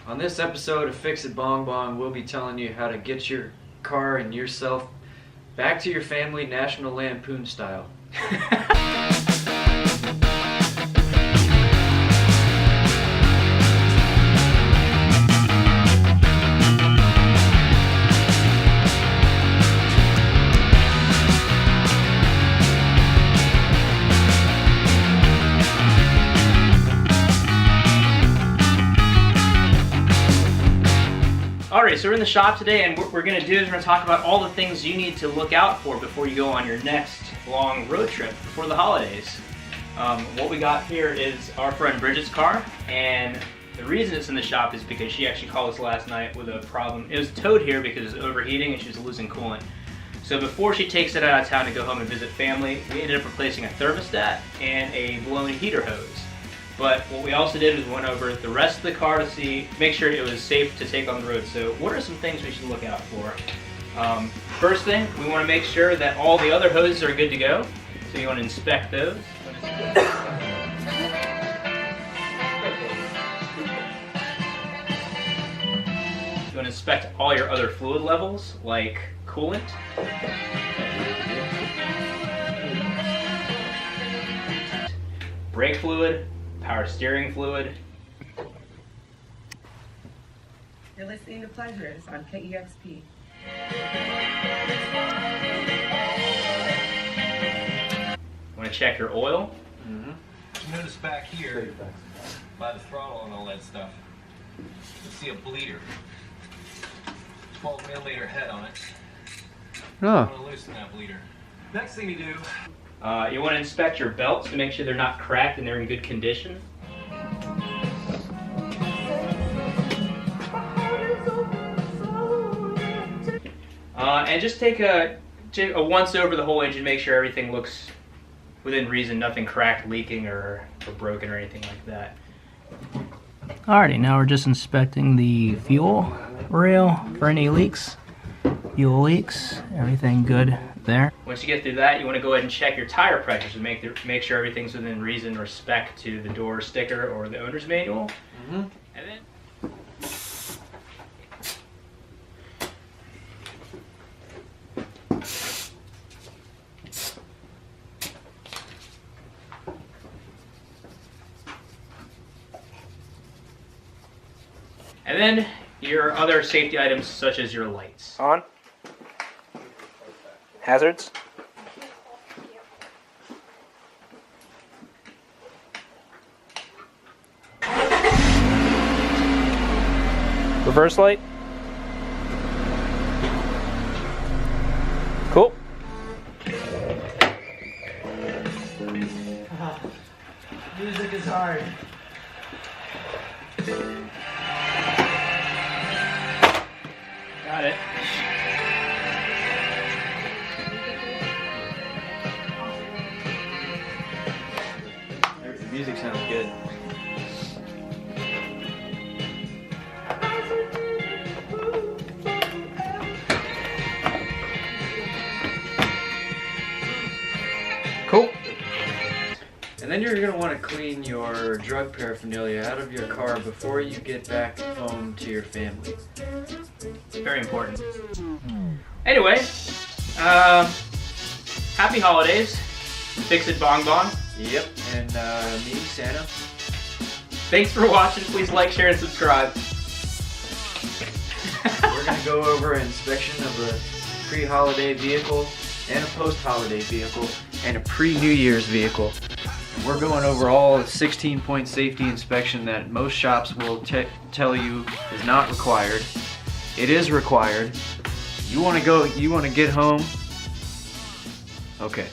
On this episode of Fix It Bong Bong, we'll be telling you how to get your car and yourself back to your family National Lampoon style. Alright, so we're in the shop today, and what we're going to do is we're going to talk about all the things you need to look out for before you go on your next long road trip before the holidays. What we got here is our friend Bridget's car, and the reason it's in the shop is because she actually called us last night with a problem. It was towed here because it was overheating and she was losing coolant. So before she takes it out of town to go home and visit family, we ended up replacing a thermostat and a blown heater hose. But what we also did is we went over the rest of the car to make sure it was safe to take on the road. So what are some things we should look out for? First thing, we want to make sure that all the other hoses are good to go. So you want to inspect those. You want to inspect all your other fluid levels, like coolant. Brake fluid. Power steering fluid. You're listening to Pleasures on KEXP. Want to check your oil? You notice back here, by the throttle and all that stuff, you'll see a bleeder. 12 millimeter head on it. You want to loosen that bleeder. Next thing you do, you want to inspect your belts to make sure they're not cracked and they're in good condition. And just take a once over the whole engine, make sure everything looks within reason, nothing cracked, leaking, or broken or anything like that. Alrighty, now we're just inspecting the fuel rail for any leaks. Fuel leaks, everything good there. Once you get through that, you want to go ahead and check your tire pressures and make sure everything's within reason or spec to the door sticker or the owner's manual. And then your other safety items such as your lights. On. Hazards. Reverse light. Cool. Music is hard. Got it. The music sounds good. Cool. And then you're going to want to clean your drug paraphernalia out of your car before you get back home to your family. Very important. Anyway, happy holidays. Fix It Bong Bong. Yep, and me, Santa. Thanks for watching. Please like, share, and subscribe. We're going to go over an inspection of a pre-holiday vehicle and a post-holiday vehicle and a pre-New Year's vehicle. We're going over all the 16-point safety inspection that most shops will tell you is not required. It is required. You want to get home? Okay.